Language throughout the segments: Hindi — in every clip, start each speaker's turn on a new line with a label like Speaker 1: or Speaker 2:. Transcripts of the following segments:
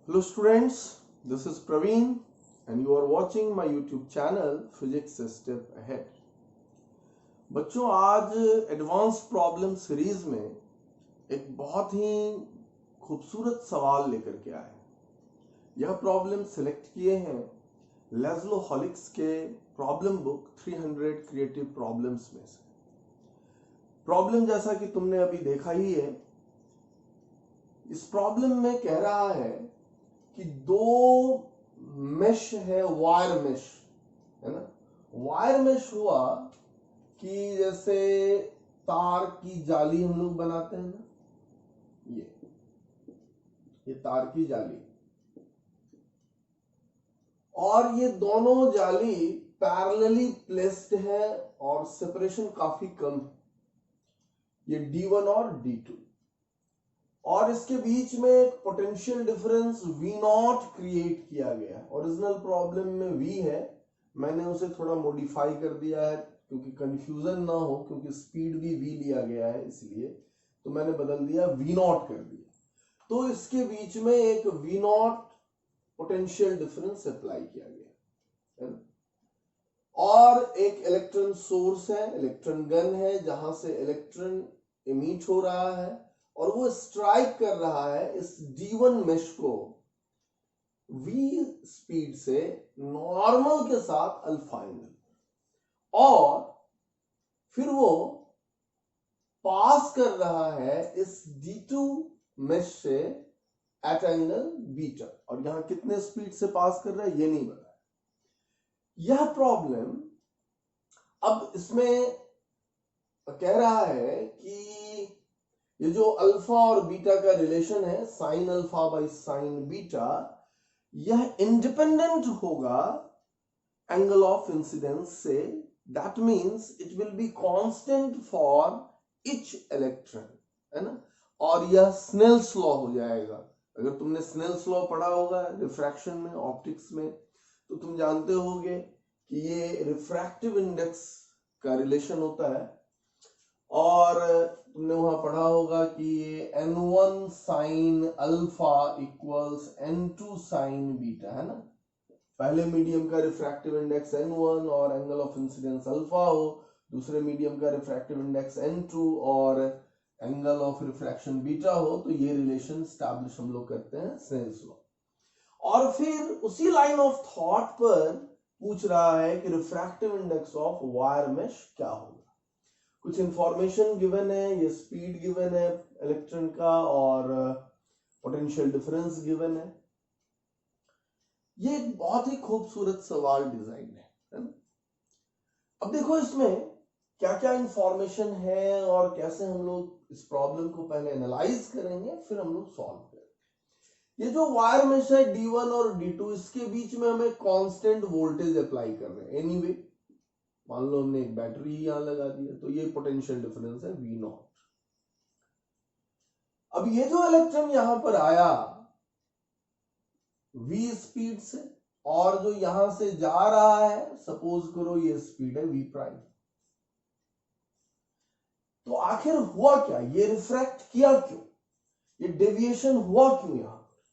Speaker 1: Hello students, this is Praveen and you are watching my YouTube channel Physics a Step Ahead। बच्चों आज एडवांस प्रॉब्लम सीरीज में एक बहुत ही खूबसूरत सवाल लेकर के आए। यह प्रॉब्लम सिलेक्ट किए हैं लेस्लो हॉलिक्स के प्रॉब्लम बुक 300 क्रिएटिव प्रॉब्लम्स में से। प्रॉब्लम जैसा कि तुमने अभी देखा ही है, इस प्रॉब्लम में कह रहा है कि दो मेश है, वायर मेश है ना। वायर मेश हुआ कि जैसे तार की जाली हम लोग बनाते हैं ना, ये तार की जाली, और ये दोनों जाली पैरेलली प्लेस्ड है और सेपरेशन काफी कम है, ये D1 और D2, और इसके बीच में एक पोटेंशियल डिफरेंस V0 क्रिएट किया गया है। ओरिजिनल प्रॉब्लम में V है, मैंने उसे थोड़ा मॉडिफाई कर दिया है क्योंकि कंफ्यूजन ना हो, क्योंकि स्पीड भी V लिया गया है, इसलिए तो मैंने बदल दिया, V0 कर दिया। तो इसके बीच में एक V0 पोटेंशियल डिफरेंस अप्लाई किया गया है ना। और एक इलेक्ट्रॉन सोर्स है, इलेक्ट्रॉन गन है, जहां से इलेक्ट्रॉन इमिट हो रहा है और वो स्ट्राइक कर रहा है इस D1 मेश को V स्पीड से नॉर्मल के साथ अल्फा एंगल, और फिर वो पास कर रहा है इस D2 मेश से एट एंगल बीटा, और यहां कितने स्पीड से पास कर रहा है ये नहीं बताया। यह प्रॉब्लम अब इसमें कह रहा है कि ये जो अल्फा और बीटा का रिलेशन है, sine alpha by sine beta, यह इंडिपेंडेंट होगा एंगल ऑफ इंसिडेंस से। That means it will be constant for each electron, है ना। और यह स्नेल्स लॉ हो जाएगा। अगर तुमने स्नेल्स लॉ पढ़ा होगा रिफ्रैक्शन में, ऑप्टिक्स में, तो तुम जानते होगे कि ये रिफ्रैक्टिव इंडेक्स का रिलेशन होता है, और तुमने वहां पढ़ा होगा कि ये N1 sine alpha equals N2 sign beta, है ना। पहले मीडियम का रिफ्रैक्टिव इंडेक्स N1 और एंगल ऑफ इंसिडेंस अल्फा हो, दूसरे मीडियम का रिफ्रैक्टिव इंडेक्स N2 और एंगल ऑफ रिफ्रैक्शन बीटा हो, तो ये रिलेशन स्टैब्लिश हम लोग करते हैं स्नेल्स लॉ। और फिर उसी लाइन ऑफ थॉट पर पूछ रहा है कि refractive index of wire mesh क्या होगा। कुछ इंफॉर्मेशन गिवन है, ये स्पीड गिवन है इलेक्ट्रॉन का और पोटेंशियल डिफरेंस गिवन है। ये एक बहुत ही खूबसूरत सवाल डिजाइन है ना। अब देखो इसमें क्या क्या इंफॉर्मेशन है और कैसे हम लोग इस प्रॉब्लम को पहले एनालाइज करेंगे, फिर हम लोग सॉल्व करेंगे। ये जो वायर मेश है D1 और D2, इसके बीच में हमें कांस्टेंट वोल्टेज अप्लाई कर रहे हैं। एनीवे मान लो हमने एक बैटरी यहां लगा दी है, तो ये पोटेंशियल डिफरेंस है V0। अब ये जो इलेक्ट्रॉन यहां पर आया V स्पीड से, और जो यहां से जा रहा है, सपोज करो ये स्पीड है V प्राइम, तो आखिर हुआ क्या, ये रिफ्रैक्ट किया क्यों, ये डेविएशन हुआ क्यों यहां पर?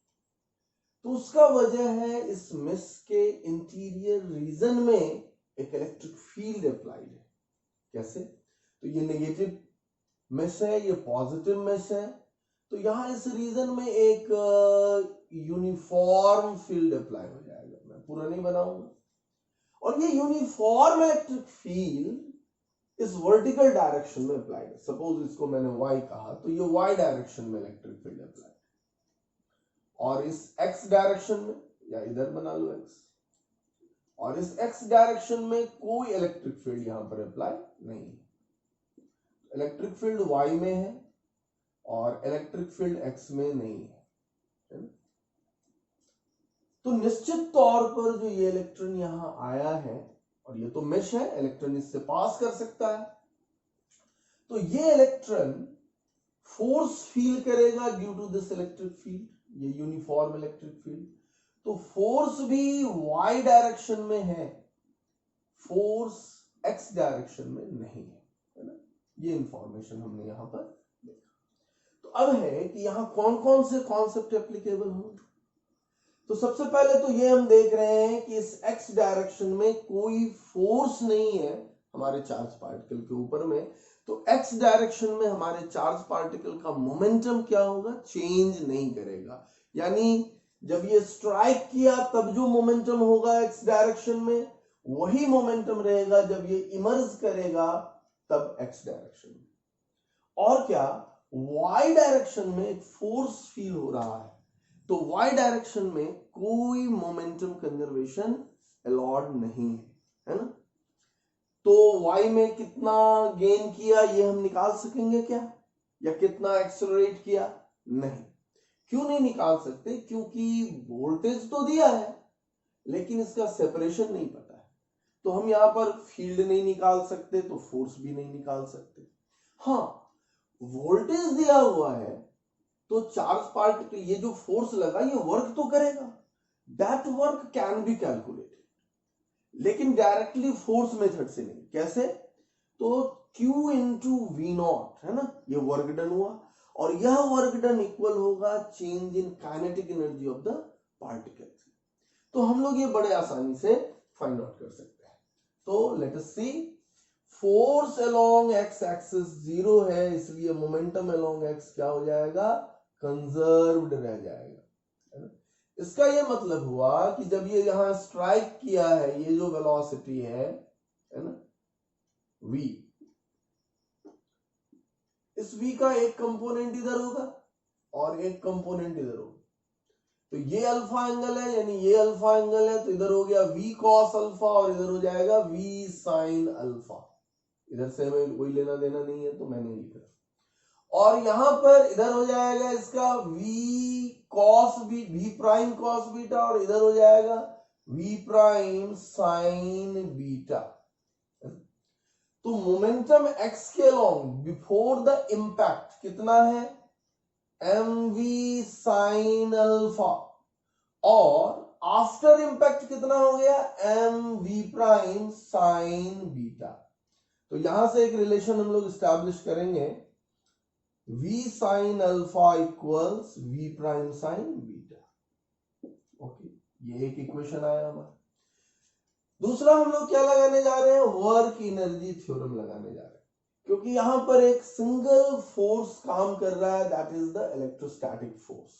Speaker 1: तो उसका वजह है इस मेश के इंटीरियर रीजन में एक इलेक्ट्रिक फील्ड अप्लाइड है। कैसे? तो ये नेगेटिव मेश है, ये पॉजिटिव मेश है, तो यहां इस रीजन में एक यूनिफॉर्म फील्ड अप्लाई हो जाएगा। मैं पूरा नहीं बनाऊंगा। और ये यूनिफॉर्म इलेक्ट्रिक फील्ड इस वर्टिकल डायरेक्शन में अप्लाई है। सपोज इसको मैंने y कहा, तो ये y डायरेक्शन में इलेक्ट्रिक फील्ड अप्लाई, और इस x डायरेक्शन में, या इधर बना लो x, और इस x डायरेक्शन में कोई इलेक्ट्रिक फील्ड यहां पर अप्लाई नहीं है। इलेक्ट्रिक फील्ड y में है और इलेक्ट्रिक फील्ड x में नहीं है। तो निश्चित तौर पर जो ये इलेक्ट्रॉन यहां आया है, और ये तो मेश है, इलेक्ट्रॉन इससे पास कर सकता है, तो ये इलेक्ट्रॉन फोर्स फील करेगा due to this electric field, ये यूनिफॉर्म इलेक्ट्रिक फील्ड। तो फोर्स भी y डायरेक्शन में है, फोर्स x डायरेक्शन में नहीं है ना। ये इंफॉर्मेशन हमने यहां पर देखा। तो अब है कि यहां कौन कौन से कॉन्सेप्ट एप्लीकेबल होंगे। तो सबसे पहले तो ये हम देख रहे हैं कि इस x डायरेक्शन में कोई फोर्स नहीं है हमारे चार्ज पार्टिकल के ऊपर में, तो x डायरेक्शन में हमारे चार्ज पार्टिकल का मोमेंटम क्या होगा, चेंज नहीं करेगा। यानी जब ये स्ट्राइक किया तब जो मोमेंटम होगा x डायरेक्शन में, वही मोमेंटम रहेगा जब ये इमर्ज करेगा तब x डायरेक्शन में। और क्या, y डायरेक्शन में एक फोर्स फील हो रहा है, तो y डायरेक्शन में कोई मोमेंटम कंजर्वेशन अलाउड नहीं है ना। तो y में कितना गेन किया ये हम निकाल सकेंगे क्या, या कितना एक्सेलरेट किया, नहीं। क्यों नहीं निकाल सकते, क्योंकि वोल्टेज तो दिया है लेकिन इसका सेपरेशन नहीं पता है, तो हम यहां पर फील्ड नहीं निकाल सकते, तो फोर्स भी नहीं निकाल सकते। हाँ, वोल्टेज दिया हुआ है तो चार्ज पार्टिकल, ये जो फोर्स लगा ये वर्क तो करेगा, that work can be calculated, लेकिन डायरेक्टली फोर्स मेथड से नहीं। कैसे, तो Q इंटू वी नॉट है ना, ये वर्क डन हुआ, और यह वर्क डन इक्वल होगा change in kinetic energy of the particle. तो हम लोग ये बड़े आसानी से फाइंड आउट कर सकते हैं। तो लेट अस सी, फोर्स अलोंग एक्स एक्सिस 0 है, इसलिए मोमेंटम अलोंग एक्स क्या हो जाएगा, कंजर्व्ड रह जाएगा। इसका ये मतलब हुआ कि जब ये यहां स्ट्राइक किया है, ये जो वेलोसिटी है ना v, इस v का एक कंपोनेंट इधर होगा और एक कंपोनेंट इधर होगा। तो ये अल्फा एंगल है, यानी ये अल्फा एंगल है, तो इधर हो गया v cos अल्फा और इधर हो जाएगा v sin अल्फा। इधर से हमें कोई लेना देना नहीं है तो मैंने लिखा। और यहां पर इधर हो जाएगा इसका v cos v prime cos beta, और इधर हो जाएगा v प्राइम sin बीटा। तो मोमेंटम x के अलोंग बिफोर द इंपैक्ट कितना है, mv sin अल्फा, और आफ्टर इंपैक्ट कितना हो गया, mv प्राइम sin बीटा। तो यहां से एक रिलेशन हम लोग स्टैब्लिश करेंगे, v sin alpha equals v prime sin beta. Okay, ये एक इक्वेशन आया हमारा। दूसरा हम लोग क्या लगाने जा रहे हैं, वर्क एनर्जी थ्योरम लगाने जा रहे हैं, क्योंकि यहां पर एक सिंगल फोर्स काम कर रहा है, that is the electrostatic force,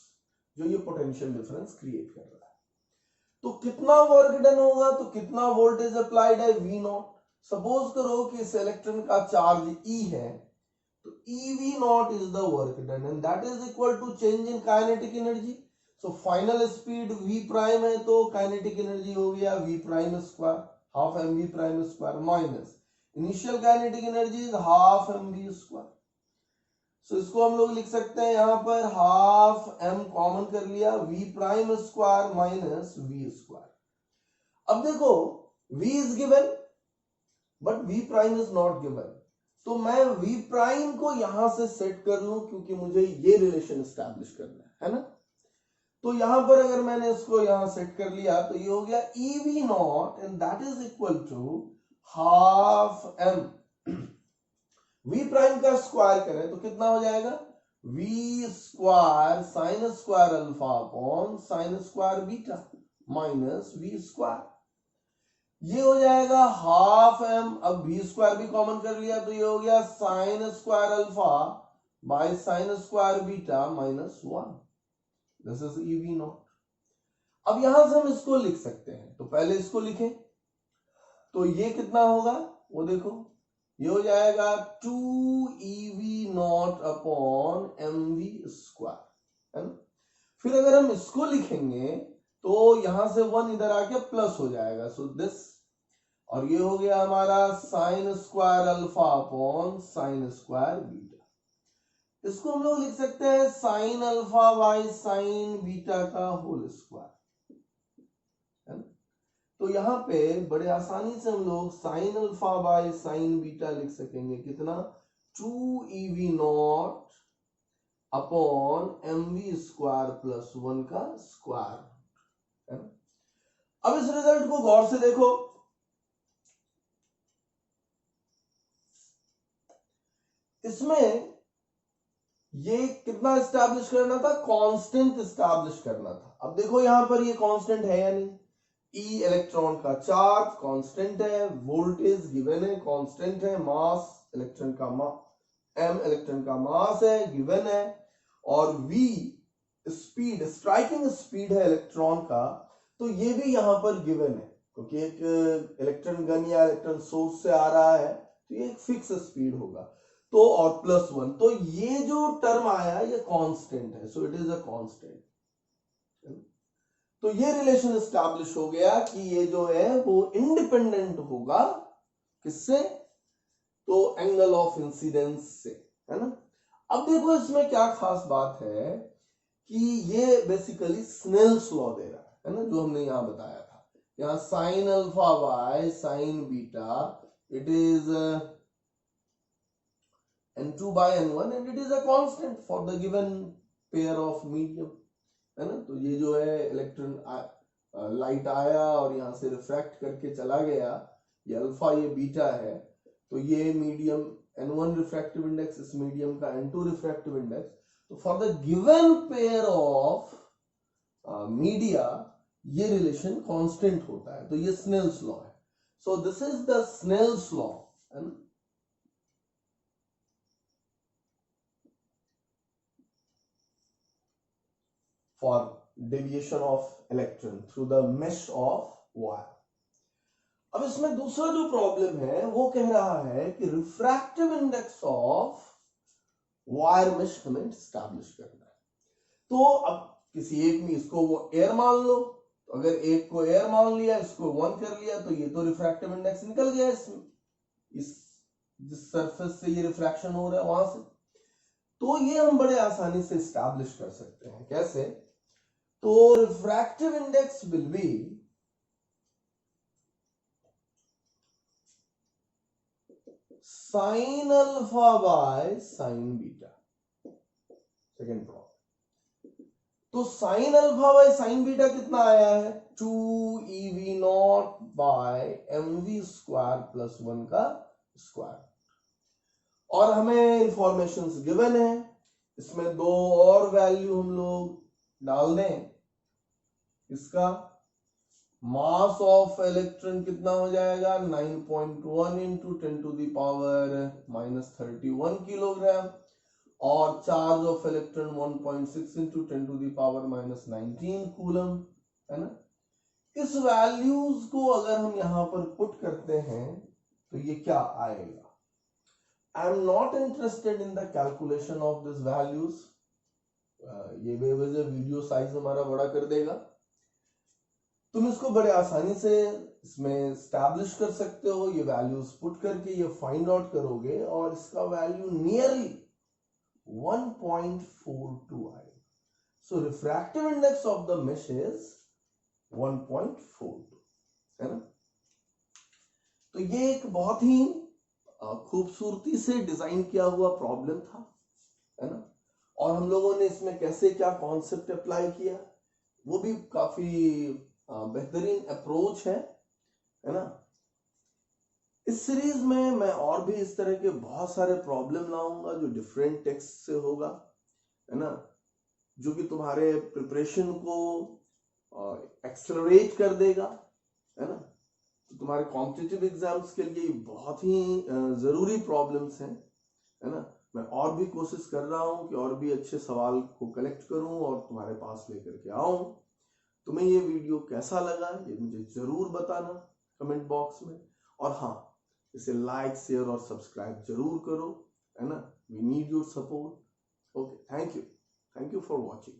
Speaker 1: जो ये पोटेंशियल डिफरेंस क्रिएट कर रहा है। तो कितना वर्क डन होगा, तो कितना वोल्टेज अप्लाइड है, वी नॉट। सपोज करो कि इस इलेक्ट्रॉन का चार्ज E है, तो EV not is the work done and that is equal to change in kinetic energy. So final speed v prime है, तो काइनेटिक एनर्जी हो गया v prime square, half mv prime square, minus initial kinetic energy is half mv square. So इसको हम लोग लिख सकते हैं यहां पर हाफ m कॉमन कर लिया, v prime square minus v square. अब देखो v is given but v prime is not given, तो मैं v प्राइम को यहां से सेट कर लूं, क्योंकि मुझे ये रिलेशन स्टैब्लिश करना है ना। तो यहां पर अगर मैंने इसको यहां सेट कर लिया तो ये हो गया EV not and that is equal to half m। v prime का स्क्वायर करें तो कितना हो जाएगा, v square sine square alpha upon sine square beta minus v square, ये हो जाएगा हाफ m। अब v स्क्वायर भी कॉमन कर लिया तो ये हो गया sine square alpha by sine square beta minus 1, this is EV not. अब यहां से हम इसको लिख सकते हैं, तो पहले इसको लिखें, तो ये कितना होगा वो देखो, ये हो जाएगा 2EV not upon mv square, है ना। फिर अगर हम इसको लिखेंगे तो यहां से 1 इधर आके प्लस हो जाएगा, सो दिस, और ये हो गया हमारा sign square alpha upon sine square beta. इसको हम लोग लिख सकते हैं sign alpha by sine beta का होल स्क्वायर, है ना। तो यहां पे बड़े आसानी से हम लोग sign alpha by sine beta लिख सकेंगे, कितना, 2EV not upon mv square plus 1 का स्क्वायर, है ना। अब इस रिजल्ट को गौर से देखो, इसमें ये कितना एस्टैब्लिश करना था, कांस्टेंट एस्टैब्लिश करना था। अब देखो यहां पर ये कांस्टेंट है या नहीं, ई इलेक्ट्रॉन का चार्ज कांस्टेंट है, वोल्टेज गिवन है कांस्टेंट है, मास इलेक्ट्रॉन का एम इलेक्ट्रॉन का मास है गिवन है, और वी स्पीड स्ट्राइकिंग स्पीड है इलेक्ट्रॉन का, तो ये भी यहां पर गिवन है क्योंकि एक इलेक्ट्रॉन गन या इलेक्ट्रॉन सोर्स से आ रहा है तो ये एक फिक्स स्पीड होगा। तो और +1, तो ये जो टर्म आया ये कांस्टेंट है, so it is a constant. तो ये रिलेशन एस्टैब्लिश हो गया कि ये जो है वो इंडिपेंडेंट होगा किससे, तो एंगल ऑफ इंसिडेंस से, है ना। अब देखो इसमें क्या खास बात है कि ये बेसिकली स्नेल्स लॉ दे रहा है ना, जो हमने यहां बताया था, यहाँ sign alpha by sine beta it is n2 by n1 and it is a constant for the given pair of medium, है ना। तो ये जो है इलेक्ट्रॉन लाइट आया और यहां से रिफ्रैक्ट करके चला गया, ये अल्फा ये बीटा है, तो ये मीडियम n1 रिफ्रैक्टिव इंडेक्स, इस मीडियम का n2 रिफ्रैक्टिव इंडेक्स, तो for the given pair of media ये रिलेशन कांस्टेंट होता है, तो ये स्नेल्स लॉ है। So this is the Snell's law, है ना। For deviation of electron through the mesh of wire। अब इसमें दूसरा जो प्रॉब्लम है वो कह रहा है कि refractive index of wire mesh हमें एस्टैब्लिश करना है। तो अब किसी एक में इसको वो एयर मान लो, तो अगर एक को एयर मान लिया, इसको 1 कर लिया, तो ये तो रिफ्रैक्टिव इंडेक्स निकल गया इसमें, इस जिस सरफेस से ये रिफ्रैक्शन हो रहा है वहां से। तो ये हम बड़े आसानी से एस्टैब्लिश कर सकते हैं, कैसे, तो refractive index will be sine alpha by sine beta. Second problem, तो sine alpha by sine beta कितना आया है, 2ev0 bye mv square plus 1 का स्क्वायर, और हमें इंफॉर्मेशंस गिवन है, इसमें दो और वैल्यू हम लोग डाल दें, इसका मास ऑफ इलेक्ट्रॉन कितना हो जाएगा, 9.1 into 10 to the power -31 kilogram, और charge of electron 1.6 into 10 to the power -19 coulomb, है ना। इस वैल्यूज को अगर हम यहां पर पुट करते हैं तो ये क्या आएगा। I am not interested in the calculation of this values, ये बेवजह वीडियो साइज हमारा बड़ा कर देगा। तुम इसको बड़े आसानी से इसमें स्टैब्लिश कर सकते हो, ये वैल्यूज पुट करके ये फाइंड आउट करोगे और इसका वैल्यू नियरली 1.42 आएगा। So refractive index of the mesh is 1.42, है ना। तो ये एक बहुत ही खूबसूरती से डिजाइन किया हुआ प्रॉब्लम था, है ना, और हम लोगों ने इसमें कैसे क्या कॉन्सेप्ट अप्लाई किया वो भी काफी बेहतरीन अप्रोच है ना। इस सीरीज में मैं और भी इस तरह के बहुत सारे प्रॉब्लम लाऊंगा जो डिफरेंट टेक्स्ट से होगा, है ना, जो कि तुम्हारे प्रिपरेशन को एक्सेलरेट कर देगा, है ना। तो तुम्हारे कॉम्पिटिटिव एग्जाम्स के लिए बहुत ही जरूरी प्रॉब्लम्स हैं, है ना। मैं और भी कोशिश कर रहा हूं कि और भी अच्छे सवाल को कलेक्ट करूं और तुम्हारे पास लेकर के आऊं। तुम्हें ये वीडियो कैसा लगा ये मुझे जरूर बताना कमेंट बॉक्स में, और हाँ, इसे लाइक शेयर और सब्सक्राइब जरूर करो, है ना। We need your support. Okay, thank you for watching.